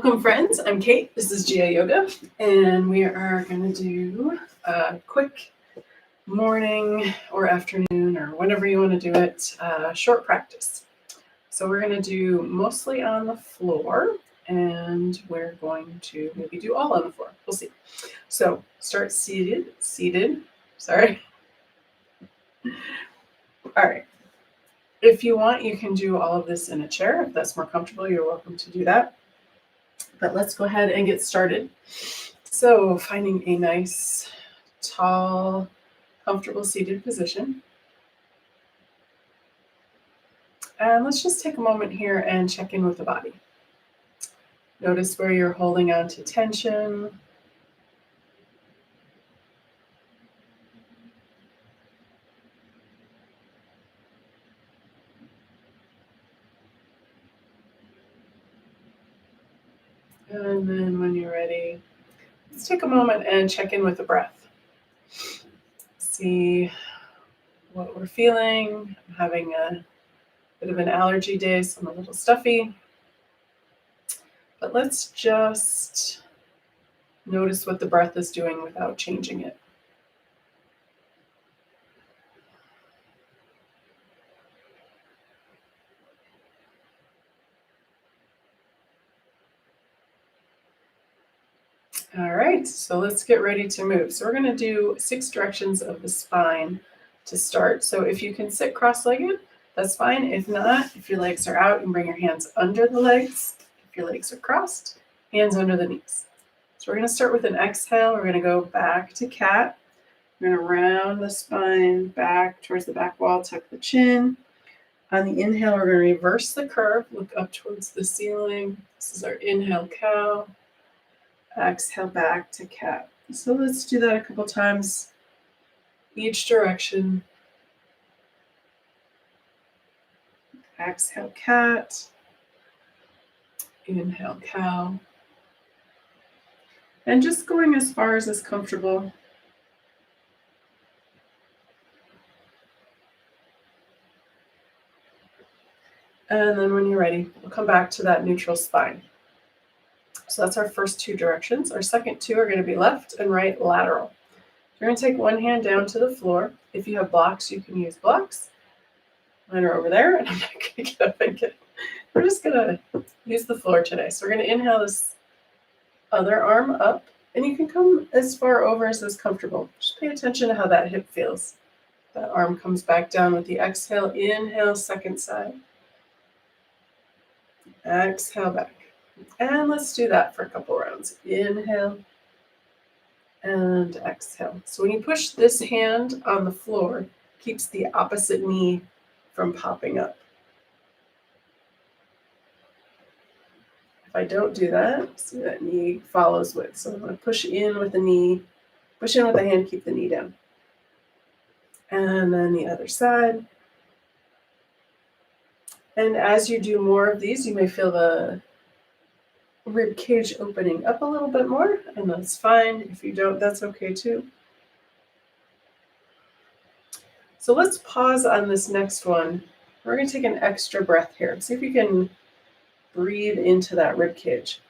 Welcome, friends. I'm Kate. This is Jia Yoga, and we are going to do a quick morning or afternoon or whenever you want to do it, short practice. So we're going to do mostly on the floor, and we're going to maybe do all on the floor. We'll see. So start seated. Sorry. All right. If you want, you can do all of this in a chair. If that's more comfortable, you're welcome to do that. But let's go ahead and get started. So finding a nice, tall, comfortable seated position. And let's just take a moment here and check in with the body. Notice where you're holding on to tension. And then when you're ready, let's take a moment and check in with the breath. See what we're feeling. I'm having a bit of an allergy day, so I'm a little stuffy. But let's just notice what the breath is doing without changing it. All right, so let's get ready to move. So we're going to do 6 directions of the spine to start. So if you can sit cross-legged, that's fine. If not, if your legs are out, you can bring your hands under the legs. If your legs are crossed, hands under the knees. So we're going to start with an exhale. We're going to go back to cat. We're going to round the spine back towards the back wall, tuck the chin. On the inhale, we're going to reverse the curve, look up towards the ceiling. This is our inhale, cow. Exhale back to cat. So let's do that a couple times, each direction. Exhale, cat. Inhale, cow. And just going as far as is comfortable. And then when you're ready, we'll come back to that neutral spine. So that's our first 2 directions. Our second 2 are going to be left and right lateral. You're going to take one hand down to the floor. If you have blocks, you can use blocks. Mine are over there, and I'm not going to get up and get. We're just going to use the floor today. So we're going to inhale this other arm up, and you can come as far over as is comfortable. Just pay attention to how that hip feels. That arm comes back down with the exhale. Inhale, second side. Exhale back. And let's do that for a couple rounds. Inhale and exhale. So when you push this hand on the floor, it keeps the opposite knee from popping up. If I don't do that, see that knee follows with. So I'm going to push in with the knee, push in with the hand, keep the knee down. And then the other side. And as you do more of these, you may feel the rib cage opening up a little bit more, and that's fine. If you don't, that's okay too. So let's pause on this next one. We're going to take an extra breath here. See if you can breathe into that rib cage.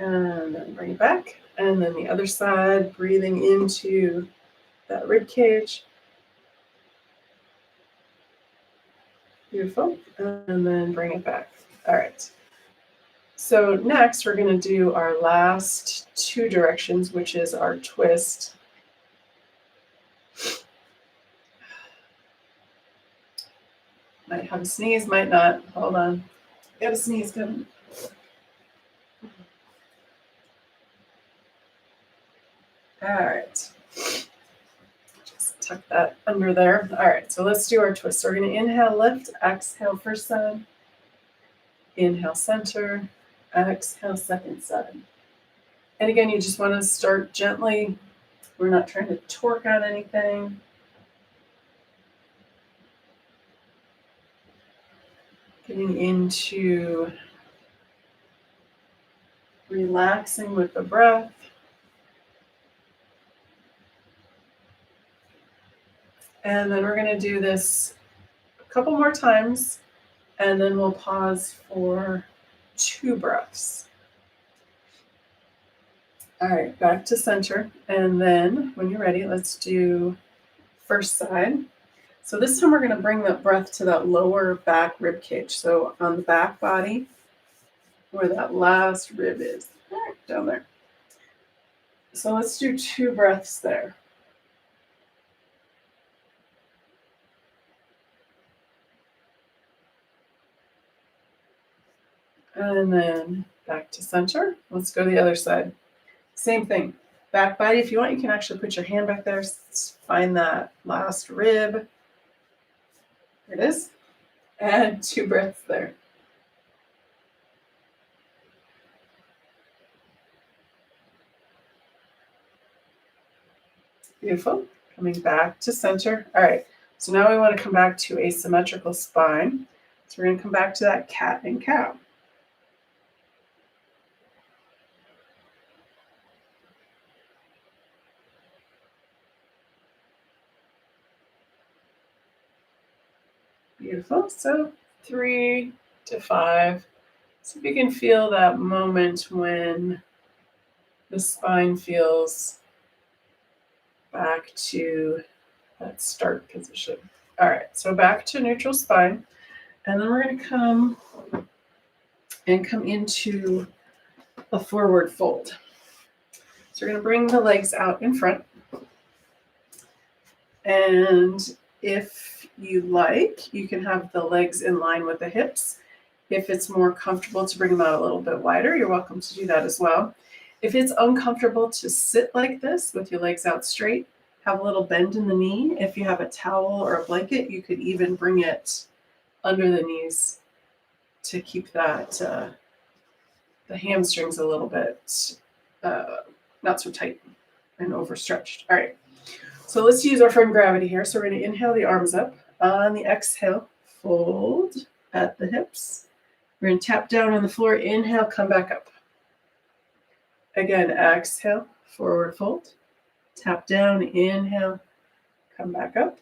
And then bring it back. And then the other side, breathing into that rib cage. Beautiful. And then bring it back. All right. So next, we're going to do our last 2 directions, which is our twist. Might have a sneeze, might not. Hold on. Got a sneeze coming. All right. Just tuck that under there. All right, so let's do our twist. So we're going to inhale, lift, exhale, first side. Inhale, center, exhale, second side. And again, you just want to start gently. We're not trying to torque on anything. Getting into relaxing with the breath. And then we're going to do this a couple more times And then we'll pause for 2 breaths. All right, back to center. And then when you're ready, let's do first side. So this time we're going to bring the breath to that lower back rib cage. So on the back body, where that last rib is, down there. So let's do 2 breaths there. And then back to center. Let's go to the other side. Same thing. Back body, if you want, you can actually put your hand back there. Find that last rib. There it is. And 2 breaths there. Beautiful. Coming back to center. All right. So now we want to come back to a symmetrical spine. So we're going to come back to that cat and cow. Beautiful. So 3 to 5. So if you can feel that moment when the spine feels back to that start position. All right, so back to neutral spine. And then we're going to come into a forward fold. So we're going to bring the legs out in front. And if you like, you can have the legs in line with the hips. If it's more comfortable to bring them out a little bit wider, you're welcome to do that as well. If it's uncomfortable to sit like this with your legs out straight, have a little bend in the knee. If you have a towel or a blanket, you could even bring it under the knees to keep that the hamstrings a little bit not so tight and overstretched. All right, so let's use our friend gravity here. So we're going to inhale the arms up. On the exhale, fold at the hips. We're going to tap down on the floor. Inhale, come back up. Again, exhale, forward fold. Tap down, inhale, come back up.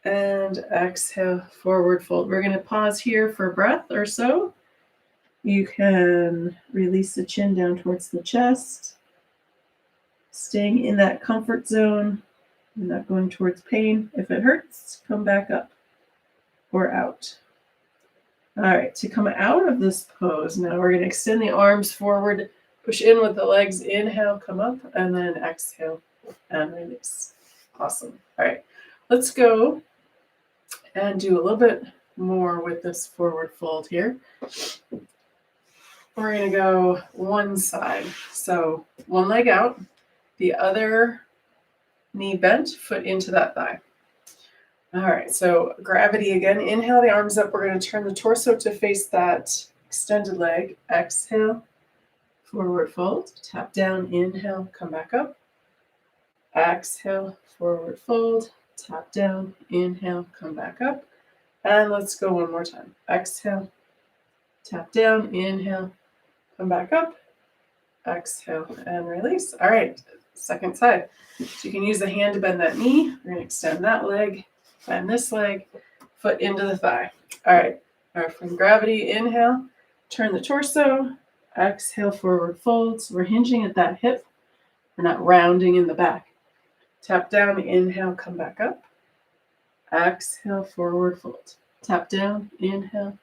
And exhale, forward fold. We're going to pause here for a breath or so. You can release the chin down towards the chest, staying in that comfort zone. You're not going towards pain. If it hurts, come back up or out. All right, to come out of this pose, now we're going to extend the arms forward, push in with the legs, inhale, come up, and then exhale and release. Awesome. All right, let's go and do a little bit more with this forward fold here. We're going to go one side. So one leg out, the other knee bent, foot into that thigh. All right, so gravity again. Inhale the arms up. We're going to turn the torso to face that extended leg. Exhale, forward fold. Tap down, inhale, come back up. Exhale, forward fold. Tap down, inhale, come back up. And let's go one more time. Exhale, tap down, inhale, come back up. Exhale and release. All right, second side. So you can use the hand to bend that knee. We're going to extend that leg, bend this leg, foot into the thigh. All right, from gravity, inhale, turn the torso, exhale, forward fold. So we're hinging at that hip. We're not rounding in the back. Tap down, inhale, come back up. Exhale, forward fold. Tap down, inhale,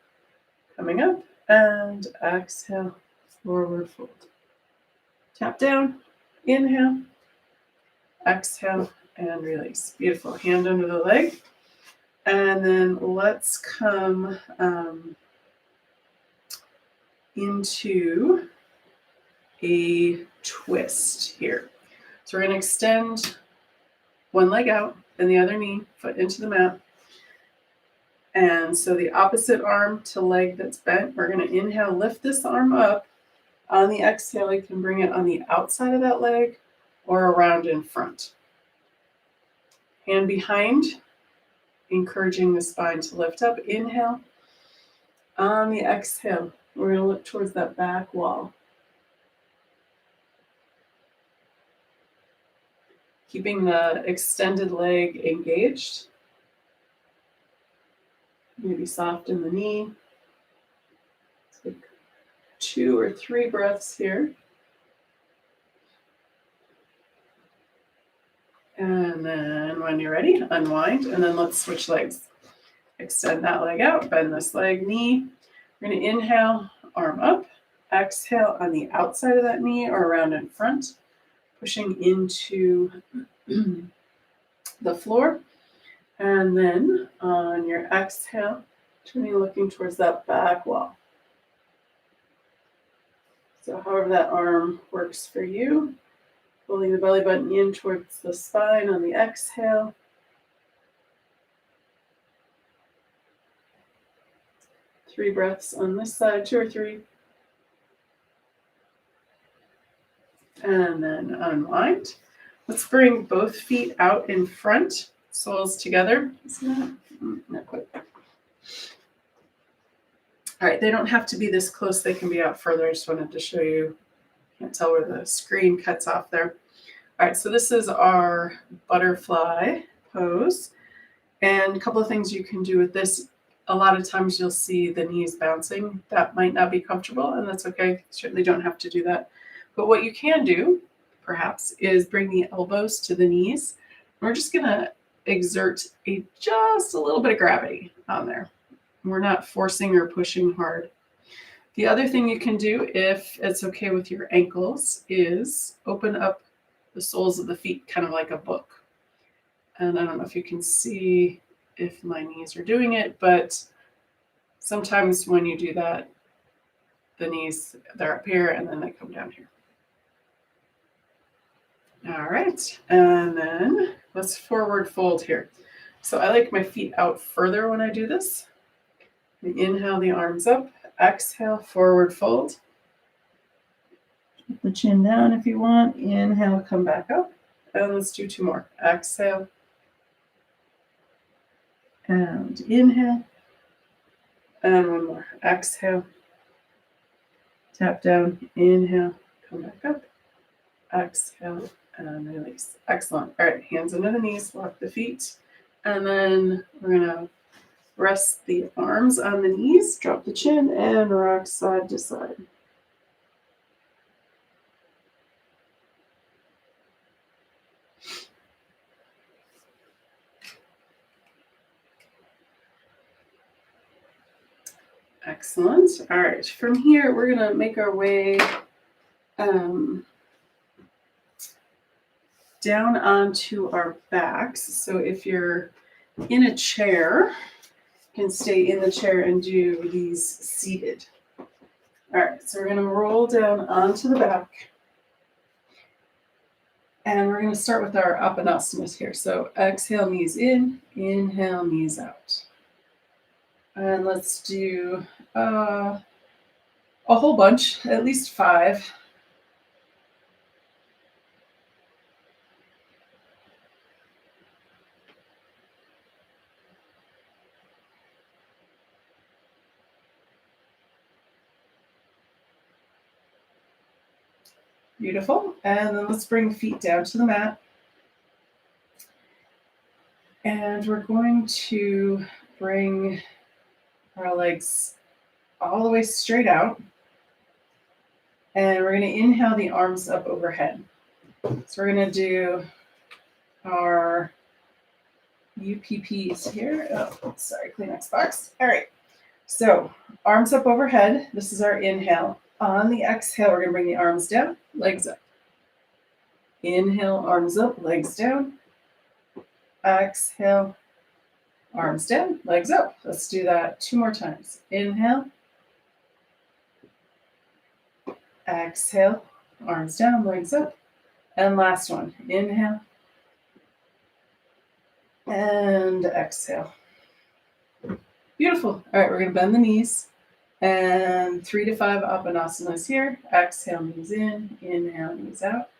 coming up, and exhale, forward fold. Tap down, inhale, exhale, and release. Beautiful. Hand under the leg. And then let's come into a twist here. So we're going to extend one leg out and the other knee, foot into the mat. And so the opposite arm to leg that's bent, we're going to inhale, lift this arm up. On the exhale, you can bring it on the outside of that leg or around in front. Hand behind, encouraging the spine to lift up. Inhale. On the exhale, we're going to look towards that back wall. Keeping the extended leg engaged. Maybe soften the knee. 2 or 3 breaths here. And then when you're ready, unwind, and then let's switch legs. Extend that leg out, bend this leg, knee. We're going to inhale, arm up. Exhale on the outside of that knee or around in front, pushing into the floor. And then on your exhale, turning, looking towards that back wall. So however that arm works for you, pulling the belly button in towards the spine on the exhale. Three breaths on this side, 2 or 3. And then unwind. Let's bring both feet out in front, soles together. Not quite. All right, they don't have to be this close. They can be out further. I just wanted to show you. Can't tell where the screen cuts off there. All right, so this is our butterfly pose. And a couple of things you can do with this. A lot of times you'll see the knees bouncing. That might not be comfortable, and that's okay. Certainly don't have to do that. But what you can do, perhaps, is bring the elbows to the knees. We're just going to exert just a little bit of gravity on there. We're not forcing or pushing hard. The other thing you can do, if it's okay with your ankles, is open up the soles of the feet, kind of like a book. And I don't know if you can see if my knees are doing it, but sometimes when you do that, the knees, they're up here and then they come down here. All right, and then let's forward fold here. So I like my feet out further when I do this. Inhale the arms up, exhale, forward fold. Keep the chin down if you want. Inhale, come back up. And let's do 2 more. Exhale. And inhale. And 1 more. Exhale. Tap down. Inhale. Come back up. Exhale. And release. Excellent. All right, hands under the knees. Lock the feet. And then we're going to rest the arms on the knees, drop the chin, and rock side to side. Excellent. All right, from here, we're going to make our way down onto our backs. So if you're in a chair, can stay in the chair and do these seated. All right, so we're going to roll down onto the back. And we're going to start with our Apanasanas here. So exhale, knees in, inhale, knees out. And let's do a whole bunch, at least 5. Beautiful. And then let's bring feet down to the mat. And we're going to bring our legs all the way straight out. And we're going to inhale the arms up overhead. So we're going to do our UPPs here. Oh, sorry, Kleenex box. All right. So arms up overhead. This is our inhale. On the exhale, we're going to bring the arms down, legs up. Inhale, arms up, legs down. Exhale, arms down, legs up. Let's do that 2 more times. Inhale. Exhale, arms down, legs up. And last one. Inhale. And exhale. Beautiful. All right, we're going to bend the knees. And 3 to 5 Apanasanas here. Exhale, knees in. Inhale, knees out.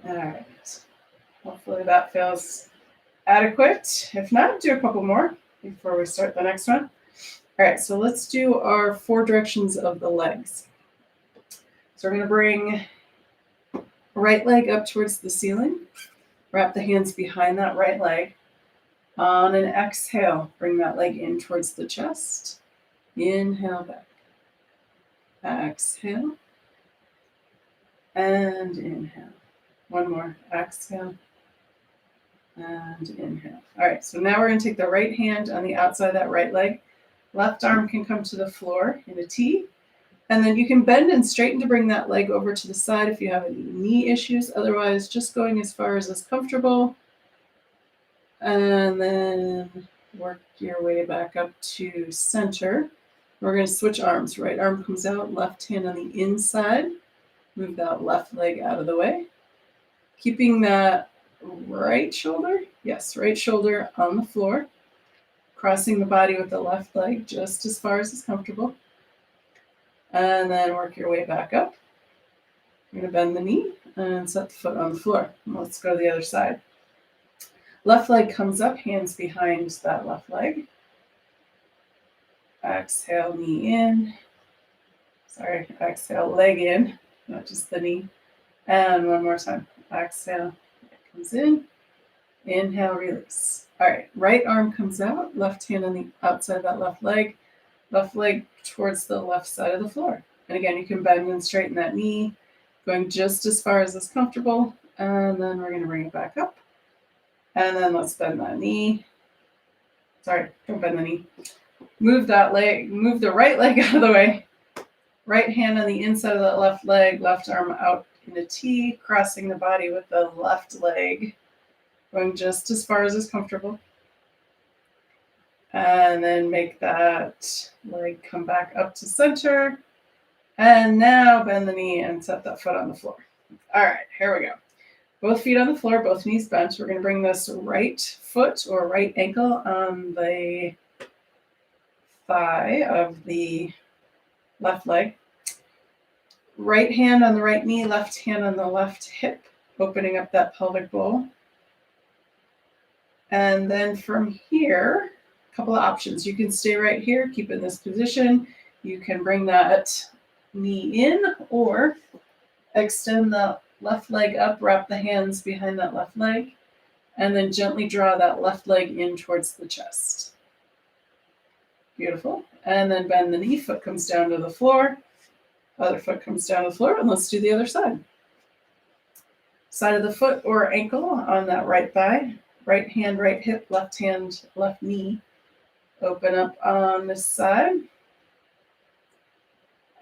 All right. Hopefully that feels adequate. If not, do a couple more before we start the next one. All right, so let's do our 4 directions of the legs. So we're going to bring right leg up towards the ceiling. Wrap the hands behind that right leg. On an exhale, bring that leg in towards the chest. Inhale back. Exhale. And inhale. One more. Exhale. And inhale. All right, so now we're going to take the right hand on the outside of that right leg. Left arm can come to the floor in a T. And then you can bend and straighten to bring that leg over to the side if you have any knee issues. Otherwise, just going as far as is comfortable. And then work your way back up to center. We're going to switch arms. Right arm comes out, left hand on the inside. Move that left leg out of the way. Keeping that right shoulder, yes, right shoulder on the floor. Crossing the body with the left leg just as far as is comfortable. And then work your way back up. You're going to bend the knee and set the foot on the floor. And let's go to the other side. Left leg comes up, hands behind that left leg. Exhale, knee in. Sorry, exhale, leg in, not just the knee. And one more time. Exhale, it comes in. Inhale, release. All right, right arm comes out, left hand on the outside of that left leg towards the left side of the floor. And again, you can bend and straighten that knee, going just as far as is comfortable. And then we're going to bring it back up. And then let's bend that knee. Sorry, don't bend the knee. Move that leg, move the right leg out of the way. Right hand on the inside of that left leg, left arm out in a T, crossing the body with the left leg, going just as far as is comfortable. And then make that leg come back up to center. And now bend the knee and set that foot on the floor. All right, here we go. Both feet on the floor, both knees bent. We're going to bring this right foot or right ankle on the thigh of the left leg. Right hand on the right knee, left hand on the left hip, opening up that pelvic bowl. And then from here, a couple of options. You can stay right here, keep in this position. You can bring that knee in or extend the left leg up, wrap the hands behind that left leg, and then gently draw that left leg in towards the chest. Beautiful. And then bend the knee, foot comes down to the floor, other foot comes down to the floor, and let's do the other side. Side of the foot or ankle on that right thigh, right hand, right hip, left hand, left knee. Open up on this side.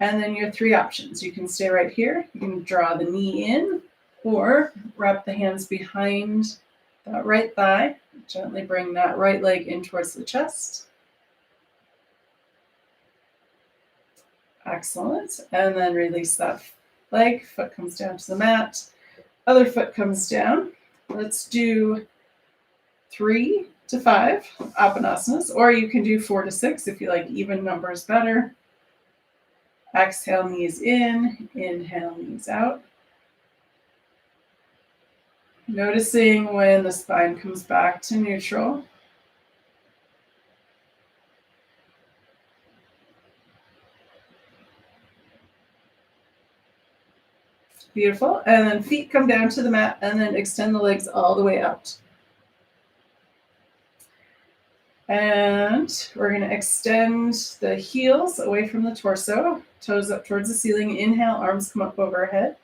And then your three options. You can stay right here. You can draw the knee in or wrap the hands behind that right thigh. Gently bring that right leg in towards the chest. Excellent. And then release that leg. Foot comes down to the mat. Other foot comes down. Let's do 3 to 5 apanasanas, or you can do 4 to 6 if you like even numbers better. Exhale, knees in. Inhale, knees out. Noticing when the spine comes back to neutral. Beautiful. And then feet come down to the mat and then extend the legs all the way out. And we're going to extend the heels away from the torso, toes up towards the ceiling. Inhale, arms come up overhead.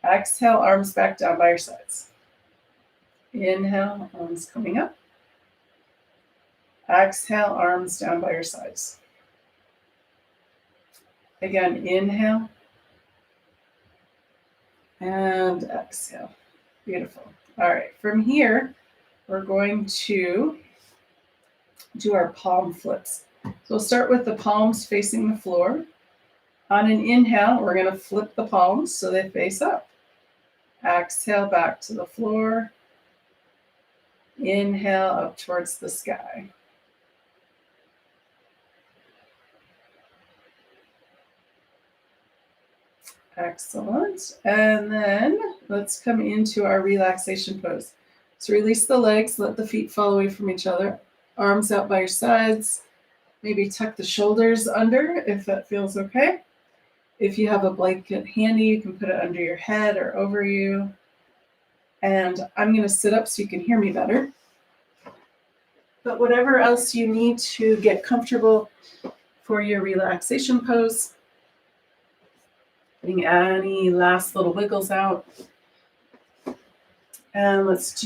Exhale, arms back down by your sides. Inhale, arms coming up. Exhale, arms down by your sides. Again, inhale. And exhale. Beautiful. All right, from here, we're going to do our palm flips. So we'll start with the palms facing the floor. On an inhale, we're going to flip the palms so they face up. Exhale, back to the floor. Inhale, up towards the sky. Excellent. And then let's come into our relaxation pose. So release the legs, let the feet fall away from each other. Arms out by your sides. Maybe tuck the shoulders under if that feels okay. If you have a blanket handy, you can put it under your head or over you. And I'm going to sit up so you can hear me better. But whatever else you need to get comfortable for your relaxation pose, getting any last little wiggles out. And let's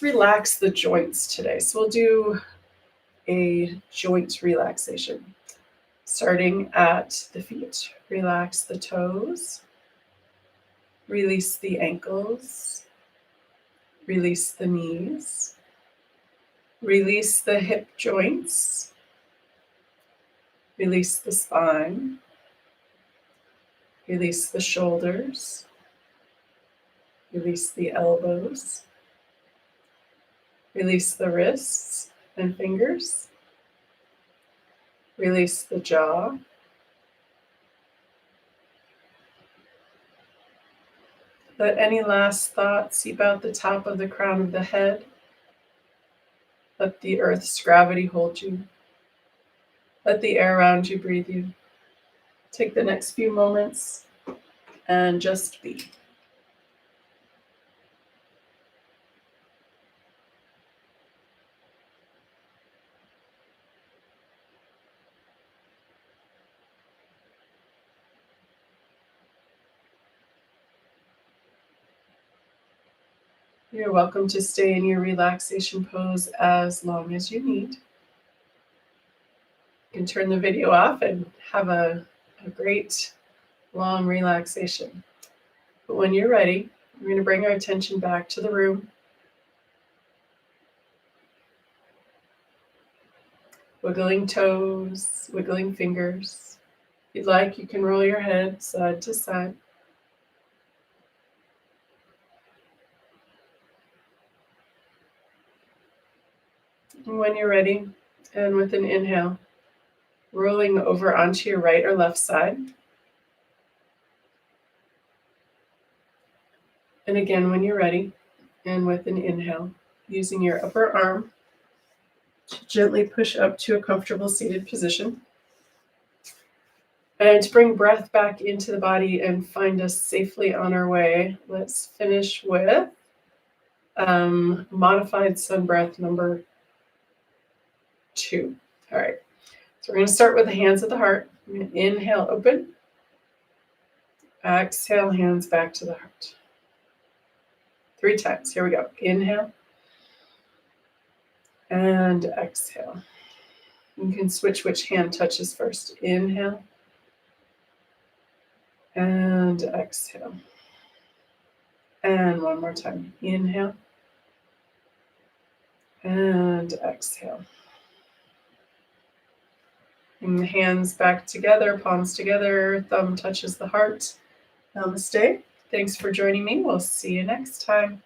relax the joints today. So we'll do a joint relaxation. Starting at the feet, relax the toes, release the ankles, release the knees, release the hip joints, release the spine, release the shoulders, release the elbows, release the wrists and fingers, release the jaw, let any last thoughts seep out the top of the crown of the head. Let the earth's gravity hold you. Let the air around you breathe you. Take the next few moments and just be. You're welcome to stay in your relaxation pose as long as you need. You can turn the video off and have a great long relaxation. But when you're ready, we're going to bring our attention back to the room. Wiggling toes, wiggling fingers. If you'd like, you can roll your head side to side. And when you're ready, and with an inhale, rolling over onto your right or left side. And again, when you're ready, and with an inhale, using your upper arm to gently push up to a comfortable seated position. And to bring breath back into the body and find us safely on our way, let's finish with modified sun breath number 2. All right, so we're going to start with the hands at the heart. I'm going to inhale, open. Exhale, hands back to the heart. 3 times. Here we go. Inhale and exhale. You can switch which hand touches first. Inhale and exhale. And one more time. Inhale and exhale. Bring the hands back together, palms together, thumb touches the heart. Namaste. Thanks for joining me. We'll see you next time.